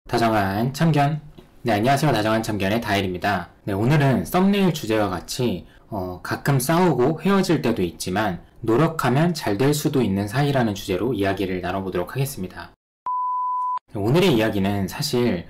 다정한 참견. 네, 안녕하세요. 다정한 참견의 다일입니다. 네, 오늘은 썸네일 주제와 같이 가끔 싸우고 헤어질 때도 있지만 노력하면 잘 될 수도 있는 사이라는 주제로 이야기를 나눠보도록 하겠습니다. 오늘의 이야기는 사실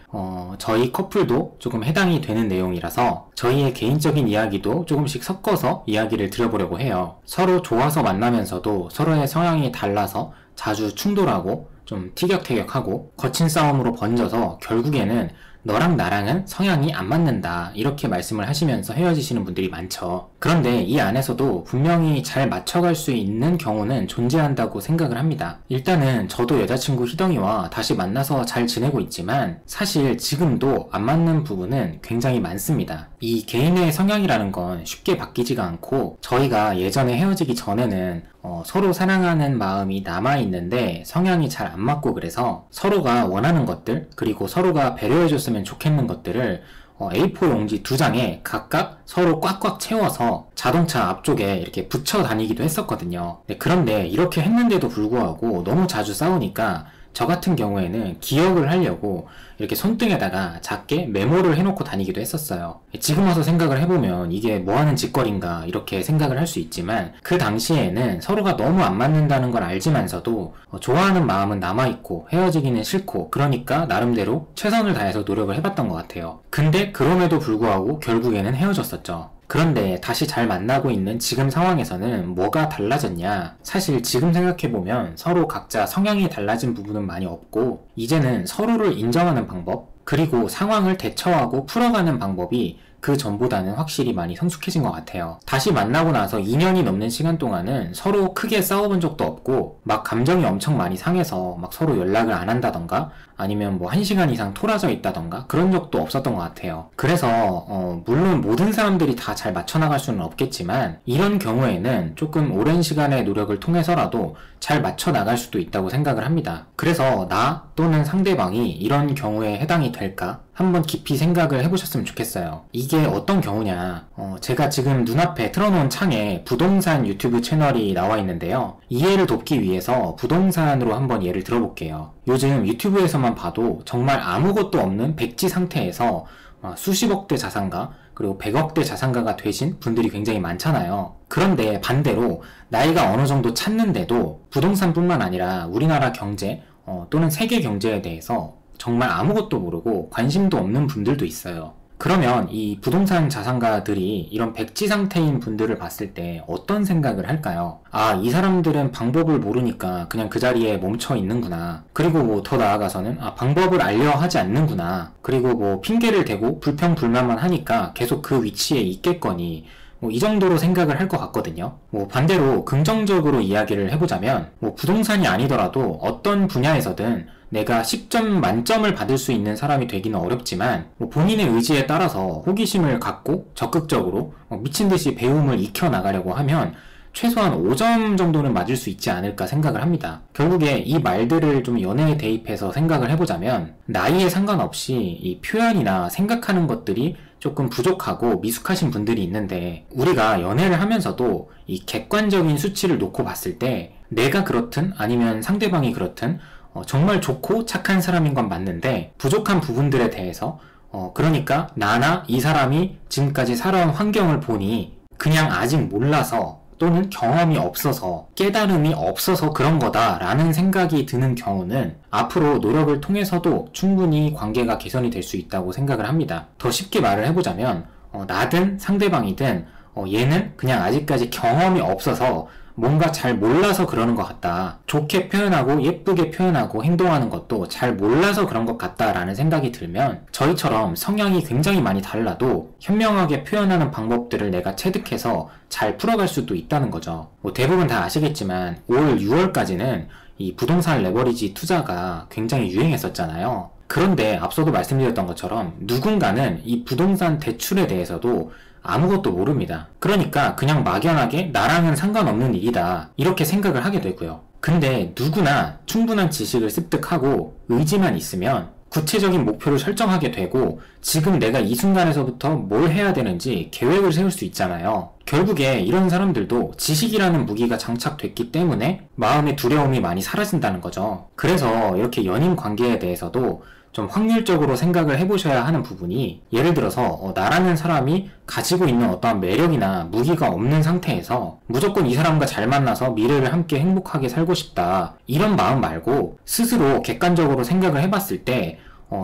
저희 커플도 조금 해당이 되는 내용이라서 저희의 개인적인 이야기도 조금씩 섞어서 이야기를 드려보려고 해요. 서로 좋아서 만나면서도 서로의 성향이 달라서 자주 충돌하고 좀 티격태격하고 거친 싸움으로 번져서 결국에는 너랑 나랑은 성향이 안 맞는다 이렇게 말씀을 하시면서 헤어지시는 분들이 많죠. 그런데 이 안에서도 분명히 잘 맞춰갈 수 있는 경우는 존재한다고 생각을 합니다. 일단은 저도 여자친구 희덩이와 다시 만나서 잘 지내고 있지만 사실 지금도 안 맞는 부분은 굉장히 많습니다. 이 개인의 성향이라는 건 쉽게 바뀌지가 않고 저희가 예전에 헤어지기 전에는 서로 사랑하는 마음이 남아있는데 성향이 잘 안 맞고 그래서 서로가 원하는 것들 그리고 서로가 배려해줬으면 좋겠는 것들을 A4 용지 2장에 각각 서로 꽉꽉 채워서 자동차 앞쪽에 이렇게 붙여 다니기도 했었거든요. 네, 그런데 이렇게 했는데도 불구하고 너무 자주 싸우니까 저 같은 경우에는 기억을 하려고 이렇게 손등에다가 작게 메모를 해놓고 다니기도 했었어요. 지금 와서 생각을 해보면 이게 뭐하는 짓거리인가 이렇게 생각을 할 수 있지만 그 당시에는 서로가 너무 안 맞는다는 걸 알지만서도 좋아하는 마음은 남아있고 헤어지기는 싫고 그러니까 나름대로 최선을 다해서 노력을 해봤던 것 같아요. 근데 그럼에도 불구하고 결국에는 헤어졌었죠. 그런데 다시 잘 만나고 있는 지금 상황에서는 뭐가 달라졌냐? 사실 지금 생각해보면 서로 각자 성향이 달라진 부분은 많이 없고 이제는 서로를 인정하는 방법 그리고 상황을 대처하고 풀어가는 방법이 그 전보다는 확실히 많이 성숙해진 것 같아요. 다시 만나고 나서 2년이 넘는 시간 동안은 서로 크게 싸워본 적도 없고 막 감정이 엄청 많이 상해서 막 서로 연락을 안 한다던가 아니면 뭐 1시간 이상 토라져 있다던가 그런 적도 없었던 것 같아요. 그래서 물론 모든 사람들이 다 잘 맞춰나갈 수는 없겠지만 이런 경우에는 조금 오랜 시간의 노력을 통해서라도 잘 맞춰나갈 수도 있다고 생각을 합니다. 그래서 나 또는 상대방이 이런 경우에 해당이 될까? 한번 깊이 생각을 해보셨으면 좋겠어요. 이게 어떤 경우냐? 제가 지금 눈앞에 틀어놓은 창에 부동산 유튜브 채널이 나와 있는데요. 이해를 돕기 위해서 부동산으로 한번 예를 들어볼게요. 요즘 유튜브에서만 봐도 정말 아무것도 없는 백지 상태에서 수십억대 자산가 그리고 100억대 자산가가 되신 분들이 굉장히 많잖아요. 그런데 반대로 나이가 어느 정도 찼는데도 부동산뿐만 아니라 우리나라 경제 또는 세계 경제에 대해서 정말 아무것도 모르고 관심도 없는 분들도 있어요. 그러면 이 부동산 자산가들이 이런 백지 상태인 분들을 봤을 때 어떤 생각을 할까요? 아, 이 사람들은 방법을 모르니까 그냥 그 자리에 멈춰 있는구나. 그리고 뭐 더 나아가서는 방법을 알려 하지 않는구나. 그리고 뭐 핑계를 대고 불평불만만 하니까 계속 그 위치에 있겠거니 뭐 이 정도로 생각을 할 것 같거든요. 뭐 반대로 긍정적으로 이야기를 해보자면 뭐 부동산이 아니더라도 어떤 분야에서든 내가 10점 만점을 받을 수 있는 사람이 되기는 어렵지만 뭐 본인의 의지에 따라서 호기심을 갖고 적극적으로 미친듯이 배움을 익혀나가려고 하면 최소한 5점 정도는 맞을 수 있지 않을까 생각을 합니다. 결국에 이 말들을 좀 연애에 대입해서 생각을 해보자면 나이에 상관없이 이 표현이나 생각하는 것들이 조금 부족하고 미숙하신 분들이 있는데 우리가 연애를 하면서도 이 객관적인 수치를 놓고 봤을 때 내가 그렇든 아니면 상대방이 그렇든 정말 좋고 착한 사람인 건 맞는데 부족한 부분들에 대해서 그러니까 나나 이 사람이 지금까지 살아온 환경을 보니 그냥 아직 몰라서 또는 경험이 없어서 깨달음이 없어서 그런 거다라는 생각이 드는 경우는 앞으로 노력을 통해서도 충분히 관계가 개선이 될 수 있다고 생각을 합니다. 더 쉽게 말을 해보자면 나든 상대방이든 얘는 그냥 아직까지 경험이 없어서 뭔가 잘 몰라서 그러는 것 같다. 좋게 표현하고 예쁘게 표현하고 행동하는 것도 잘 몰라서 그런 것 같다라는 생각이 들면 저희처럼 성향이 굉장히 많이 달라도 현명하게 표현하는 방법들을 내가 체득해서 잘 풀어갈 수도 있다는 거죠. 뭐 대부분 다 아시겠지만 올 6월까지는 이 부동산 레버리지 투자가 굉장히 유행했었잖아요. 그런데 앞서도 말씀드렸던 것처럼 누군가는 이 부동산 대출에 대해서도 아무것도 모릅니다. 그러니까 그냥 막연하게 나랑은 상관없는 일이다 이렇게 생각을 하게 되고요. 근데 누구나 충분한 지식을 습득하고 의지만 있으면 구체적인 목표를 설정하게 되고 지금 내가 이 순간에서부터 뭘 해야 되는지 계획을 세울 수 있잖아요. 결국에 이런 사람들도 지식이라는 무기가 장착됐기 때문에 마음의 두려움이 많이 사라진다는 거죠. 그래서 이렇게 연인 관계에 대해서도 좀 확률적으로 생각을 해보셔야 하는 부분이, 예를 들어서 나라는 사람이 가지고 있는 어떠한 매력이나 무기가 없는 상태에서 무조건 이 사람과 잘 만나서 미래를 함께 행복하게 살고 싶다, 이런 마음 말고 스스로 객관적으로 생각을 해봤을 때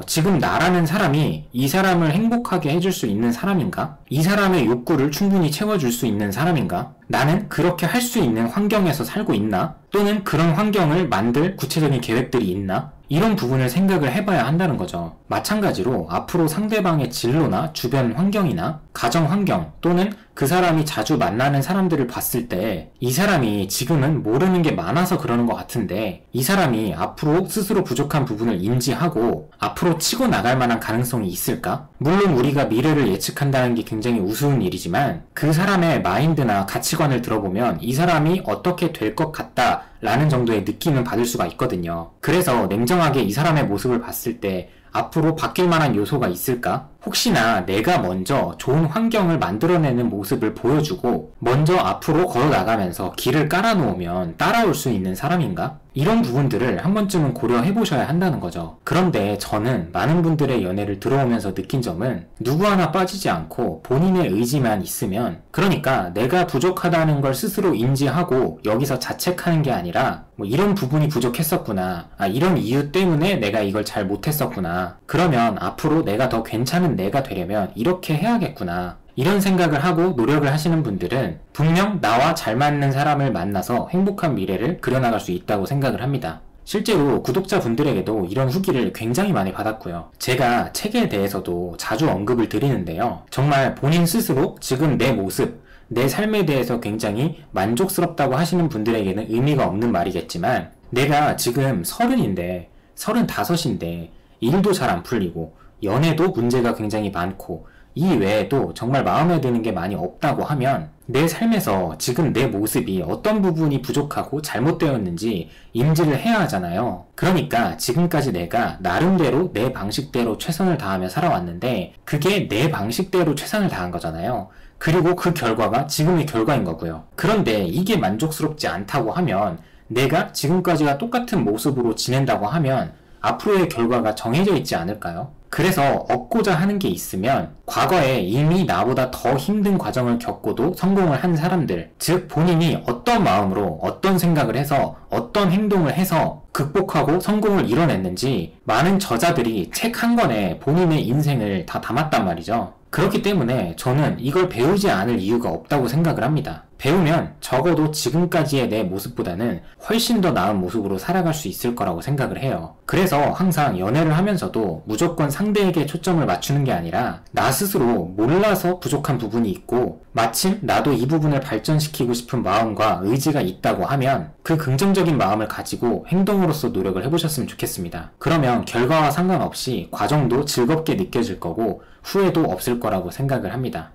지금 나라는 사람이 이 사람을 행복하게 해줄 수 있는 사람인가? 이 사람의 욕구를 충분히 채워줄 수 있는 사람인가? 나는 그렇게 할 수 있는 환경에서 살고 있나? 또는 그런 환경을 만들 구체적인 계획들이 있나? 이런 부분을 생각을 해봐야 한다는 거죠. 마찬가지로 앞으로 상대방의 진로나 주변 환경이나 가정 환경, 또는 그 사람이 자주 만나는 사람들을 봤을 때 이 사람이 지금은 모르는 게 많아서 그러는 것 같은데, 이 사람이 앞으로 스스로 부족한 부분을 인지하고 앞으로 치고 나갈 만한 가능성이 있을까? 물론 우리가 미래를 예측한다는 게 굉장히 우스운 일이지만 그 사람의 마인드나 가치관을 들어보면 이 사람이 어떻게 될 것 같다 라는 정도의 느낌은 받을 수가 있거든요. 그래서 냉정하게 이 사람의 모습을 봤을 때 앞으로 바뀔 만한 요소가 있을까? 혹시나 내가 먼저 좋은 환경을 만들어내는 모습을 보여주고 먼저 앞으로 걸어나가면서 길을 깔아놓으면 따라올 수 있는 사람인가? 이런 부분들을 한 번쯤은 고려해보셔야 한다는 거죠. 그런데 저는 많은 분들의 연애를 들어오면서 느낀 점은 누구 하나 빠지지 않고 본인의 의지만 있으면, 그러니까 내가 부족하다는 걸 스스로 인지하고 여기서 자책하는 게 아니라 뭐 이런 부분이 부족했었구나, 이런 이유 때문에 내가 이걸 잘 못했었구나, 그러면 앞으로 내가 더 괜찮은 내가 되려면 이렇게 해야겠구나, 이런 생각을 하고 노력을 하시는 분들은 분명 나와 잘 맞는 사람을 만나서 행복한 미래를 그려나갈 수 있다고 생각을 합니다. 실제로 구독자분들에게도 이런 후기를 굉장히 많이 받았고요. 제가 책에 대해서도 자주 언급을 드리는데요. 정말 본인 스스로 지금 내 모습, 내 삶에 대해서 굉장히 만족스럽다고 하시는 분들에게는 의미가 없는 말이겠지만, 내가 지금 30인데 35인데 일도 잘 안 풀리고 연애도 문제가 굉장히 많고 이 외에도 정말 마음에 드는 게 많이 없다고 하면 내 삶에서 지금 내 모습이 어떤 부분이 부족하고 잘못되었는지 인지를 해야 하잖아요. 그러니까 지금까지 내가 나름대로 내 방식대로 최선을 다하며 살아왔는데 그게 내 방식대로 최선을 다한 거잖아요. 그리고 그 결과가 지금의 결과인 거고요. 그런데 이게 만족스럽지 않다고 하면, 내가 지금까지와 똑같은 모습으로 지낸다고 하면 앞으로의 결과가 정해져 있지 않을까요? 그래서 얻고자 하는 게 있으면 과거에 이미 나보다 더 힘든 과정을 겪고도 성공을 한 사람들, 즉 본인이 어떤 마음으로 어떤 생각을 해서 어떤 행동을 해서 극복하고 성공을 이뤄냈는지 많은 저자들이 책 한 권에 본인의 인생을 다 담았단 말이죠. 그렇기 때문에 저는 이걸 배우지 않을 이유가 없다고 생각을 합니다. 배우면 적어도 지금까지의 내 모습보다는 훨씬 더 나은 모습으로 살아갈 수 있을 거라고 생각을 해요. 그래서 항상 연애를 하면서도 무조건 상대에게 초점을 맞추는 게 아니라 나 스스로 몰라서 부족한 부분이 있고 마침 나도 이 부분을 발전시키고 싶은 마음과 의지가 있다고 하면 그 긍정적인 마음을 가지고 행동으로서 노력을 해보셨으면 좋겠습니다. 그러면 결과와 상관없이 과정도 즐겁게 느껴질 거고 후회도 없을 거라고 생각을 합니다.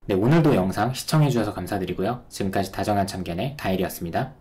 네, 오늘도 영상 시청해주셔서 감사드리고요. 지금까지 다정한 참견의 다일이었습니다.